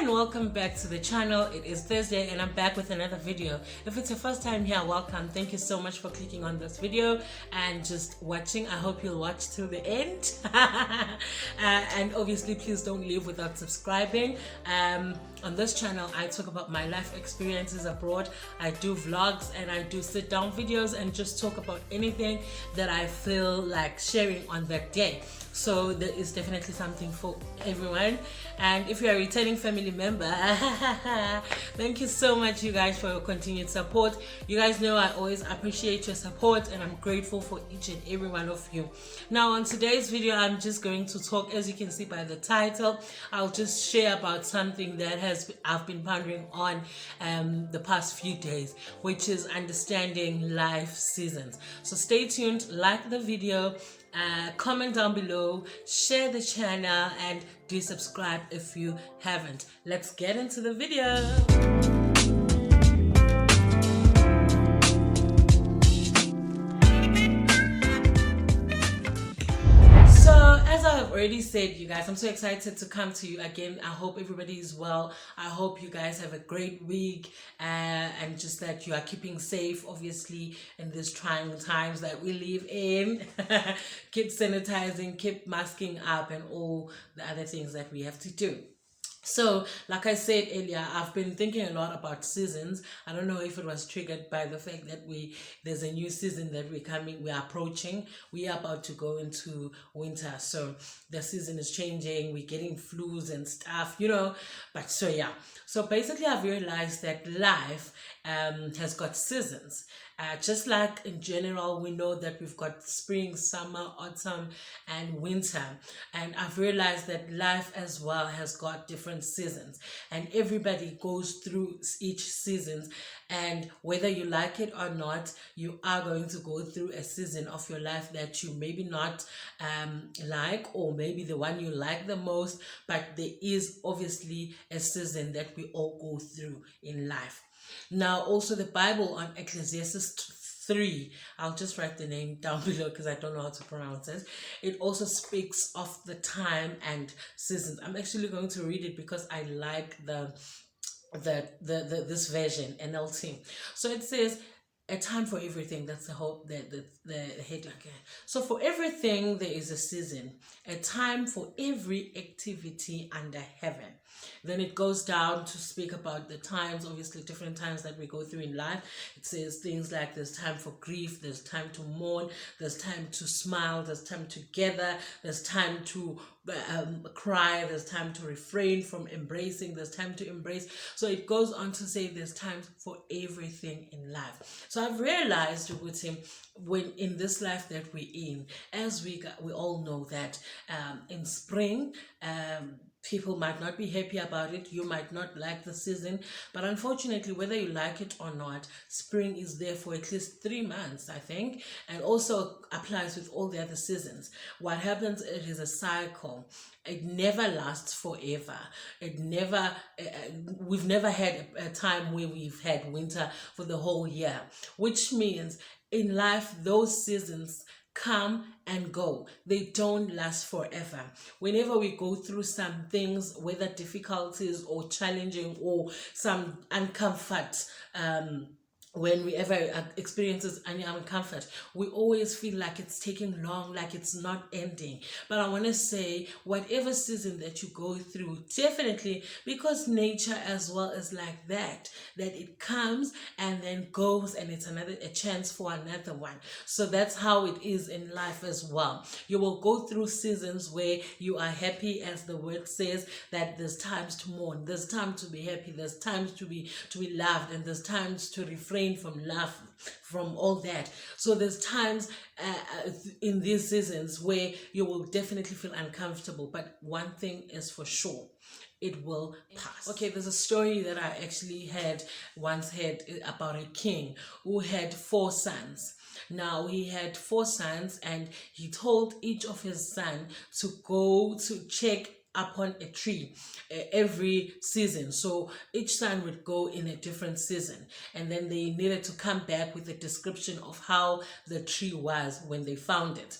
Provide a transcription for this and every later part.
and welcome back to the channel. It is Thursday and I'm back with another video. If it's your first time here, welcome. Thank you so much for clicking on this video and just watching. I hope you'll watch till the end. And obviously please don't leave without subscribing. On this channel I talk about my life experiences abroad. I do vlogs and I do sit down videos and just talk about anything that I feel like sharing on that day. So there is definitely something for everyone. And if you're a returning family member, thank you so much, you guys, for your continued support. You guys know I always appreciate your support and I'm grateful for each and every one of you. Now on today's video, I'm just going to talk, as you can see by the title, I'll just share about something that I've been pondering on the past few days, which is understanding life seasons. So stay tuned, like the video, comment down below, share the channel, and do subscribe if you haven't. Let's get into the video. As I've already said, you guys, I'm so excited to come to you again. I hope everybody is well. I hope you guys have a great week and just that you are keeping safe, obviously, in these trying times that we live in. Keep sanitizing, keep masking up, and all the other things that we have to do. So, like I said earlier, I've been thinking a lot about seasons. I don't know if it was triggered by the fact that there's a new season that we're approaching. We are about to go into winter, so the season is changing. We're getting flus and stuff, you know. But so yeah, so basically, I've realized that life has got seasons. Just like in general, we know that we've got spring, summer, autumn, and winter. And I've realized that life as well has got different seasons. And everybody goes through each season. And whether you like it or not, you are going to go through a season of your life that you maybe not like, or maybe the one you like the most. But there is obviously a season that we all go through in life. Now, also the Bible on Ecclesiastes 3, I'll just write the name down below because I don't know how to pronounce it. It also speaks of the time and seasons. I'm actually going to read it because I like this version, NLT. So it says, a time for everything. That's the whole the headline. So for everything there is a season, a time for every activity under heaven. Then it goes down to speak about the times, obviously different times that we go through in life. It says things like there's time for grief, there's time to mourn, there's time to smile, there's time to gather, there's time to cry, there's time to refrain from embracing, there's time to embrace. So it goes on to say there's time for everything in life. So I've realized with him, when in this life that we're in, as we all know that in spring, people might not be happy about it. You might not like the season, but unfortunately, whether you like it or not, spring is there for at least 3 months, I think, and also applies with all the other seasons. What happens, it is a cycle. It never lasts forever. We've never had a time where we've had winter for the whole year, which means in life, those seasons come and go. They don't last forever. Whenever we go through some things, whether difficulties or challenging or some uncomfort, when we ever experiences any uncomfort, we always feel like it's taking long, like it's not ending. But I want to say, whatever season that you go through, definitely, because nature as well is like that it comes and then goes, and it's a chance for another one. So that's how it is in life as well. You will go through seasons where you are happy, as the word says, that there's times to mourn, there's time to be happy, there's times to be loved, and there's times to refrain from love, from all that. So there's times in these seasons where you will definitely feel uncomfortable, but one thing is for sure, it will pass. Okay, there's a story that I actually once heard about a king who had 4 sons. Now he had 4 sons, and he told each of his sons to go to check upon a tree every season. So each son would go in a different season, and then they needed to come back with a description of how the tree was when they found it.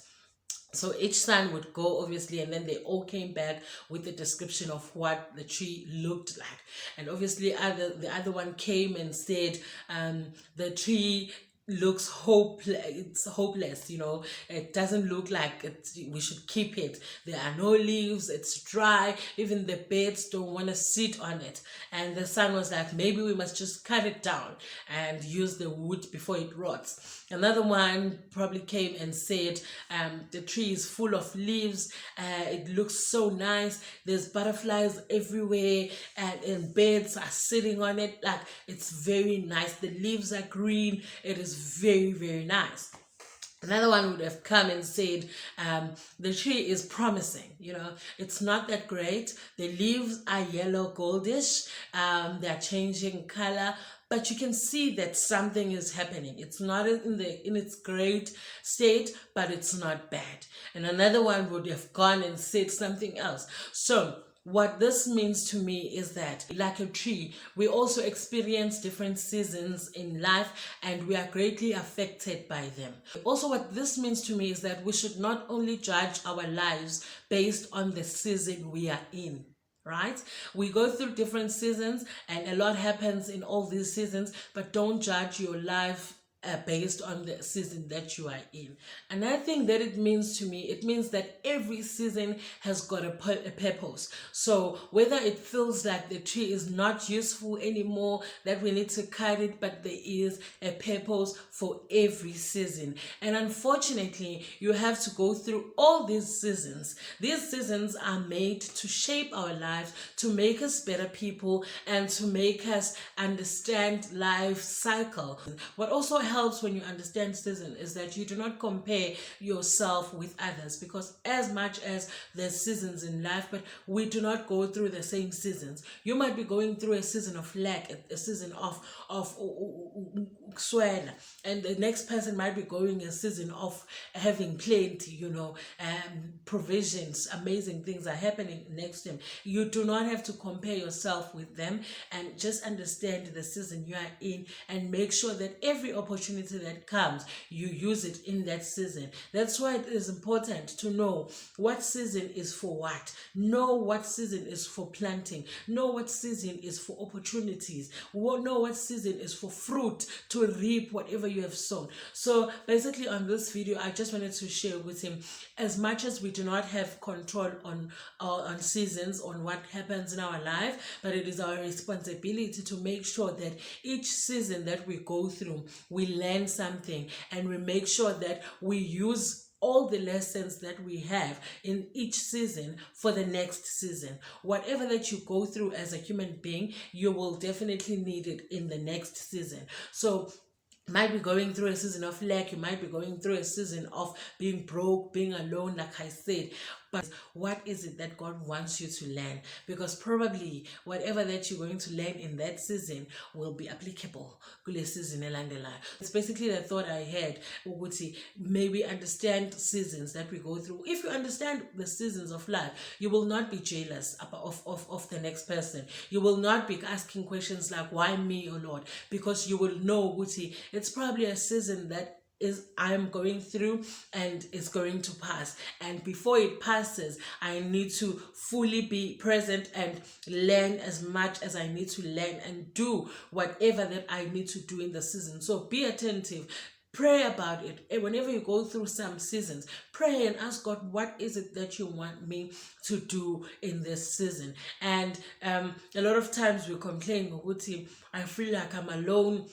So each son would go, obviously, and then they all came back with a description of what the tree looked like. And obviously, the other one came and said, the tree looks it's hopeless, it doesn't look like we should keep it. There are no leaves, it's dry, even the birds don't want to sit on it. And the son was like, maybe we must just cut it down and use the wood before it rots. Another one probably came and said, the tree is full of leaves, it looks so nice, there's butterflies everywhere, and birds are sitting on it, like it's very nice, the leaves are green, it is very, very nice. Another one would have come and said, the tree is promising, it's not that great. The leaves are yellow goldish, they're changing color, but you can see that something is happening. It's not in its great state, but it's not bad. And another one would have gone and said something else. So what this means to me is that, like a tree, we also experience different seasons in life, and we are greatly affected by them. Also, what this means to me is that we should not only judge our lives based on the season we are in. Right? We go through different seasons, and a lot happens in all these seasons, but don't judge your life based on the season that you are in. And I think that it means to me, it means that every season has got a purpose. So whether it feels like the tree is not useful anymore, that we need to cut it, but there is a purpose for every season. And unfortunately, you have to go through all these seasons. These seasons are made to shape our lives, to make us better people, and to make us understand life cycle. What also helps when you understand season is that you do not compare yourself with others, because as much as there's seasons in life, but we do not go through the same seasons. You might be going through a season of lack, a season of swell, and the next person might be going a season of having plenty, provisions, amazing things are happening next to them. You do not have to compare yourself with them, and just understand the season you are in, and make sure that every opportunity that comes, you use it in that season. That's why it is important to know what season is for what. Know what season is for planting. Know what season is for opportunities. Know what season is for fruit, to reap whatever you have sown. So basically on this video, I just wanted to share with him, as much as we do not have control on seasons, on what happens in our life, but it is our responsibility to make sure that each season that we go through, we learn something, and we make sure that we use all the lessons that we have in each season for the next season. Whatever that you go through as a human being, you will definitely need it in the next season. So you might be going through a season of lack, you might be going through a season of being broke, being alone, like I said. But what is it that God wants you to learn? Because probably whatever that you're going to learn in that season will be applicable to the season elandelayo. It's basically the thought I had, ukuthi maybe understand seasons that we go through. If you understand the seasons of life, you will not be jealous of the next person. You will not be asking questions like, why me, oh Lord? Because you will know, ukuthi, it's probably a season that I'm going through, and it's going to pass, and before it passes, I need to fully be present and learn as much as I need to learn, and do whatever that I need to do in the season. So be attentive. Pray about it. And whenever you go through some seasons, pray and ask God, what is it that you want me to do in this season? And a lot of times we complain, I feel like I'm alone,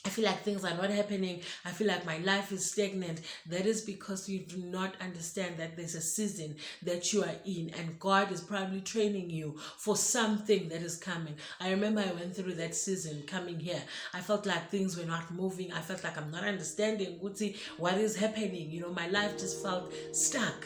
I feel like things are not happening, I feel like my life is stagnant. That is because you do not understand that there's a season that you are in, and God is probably training you for something that is coming. I remember I went through that season coming here. I felt like things were not moving. I felt like I'm not understanding what is happening. My life just felt stuck.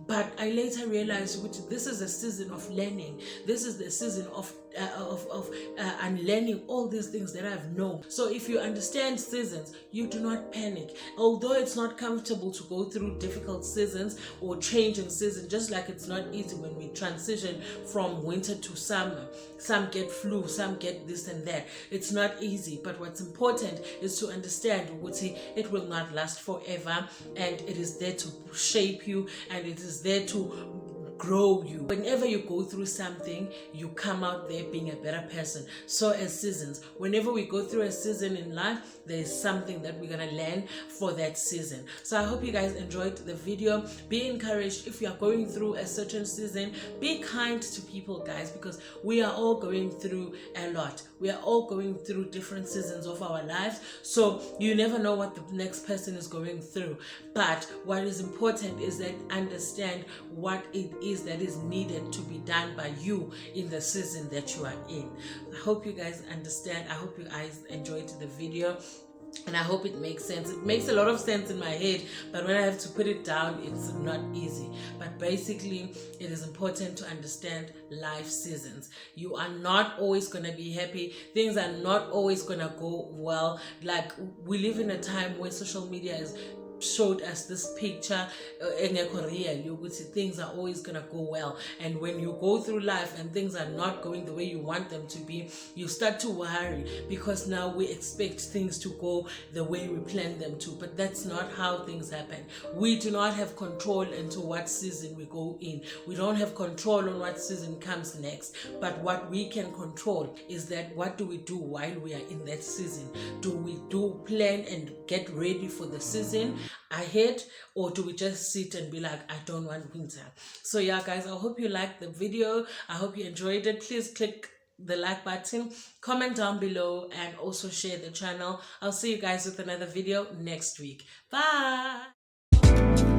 But I later realized this is a season of learning. This is the season of unlearning all these things that I've known. So if you understand seasons, you do not panic. Although it's not comfortable to go through difficult seasons or changing seasons, just like it's not easy when we transition from winter to summer. Some get flu, some get this and that. It's not easy, but what's important is to understand it will not last forever, and it is there to shape you, and it is there to grow you. Whenever you go through something, you come out there being a better person. So as seasons, whenever we go through a season in life, there is something that we're gonna learn for that season. So I hope you guys enjoyed the video. Be encouraged. If you are going through a certain season, be kind to people, guys, because we are all going through a lot. We are all going through different seasons of our lives, so you never know what the next person is going through. But what is important is that understand what it is that is needed to be done by you in the season that you are in. I hope you guys understand. I hope you guys enjoyed the video, and I hope it makes sense. It makes a lot of sense in my head, but when I have to put it down, it's not easy. But basically, it is important to understand life seasons. You are not always going to be happy. Things are not always going to go well. Like, we live in a time where social media is showed us this picture things are always gonna go well, and when you go through life and things are not going the way you want them to be, you start to worry, because now we expect things to go the way we plan them to, but that's not how things happen. We do not have control into what season we go in. We don't have control on what season comes next, but what we can control is that what do we do while we are in that season? Do we plan and get ready for the season ahead, or do we just sit and be like, I don't want winter? So yeah, guys, I hope you liked the video. I hope you enjoyed it. Please click the like button, comment down below, and also share the channel. I'll see you guys with another video next week. Bye.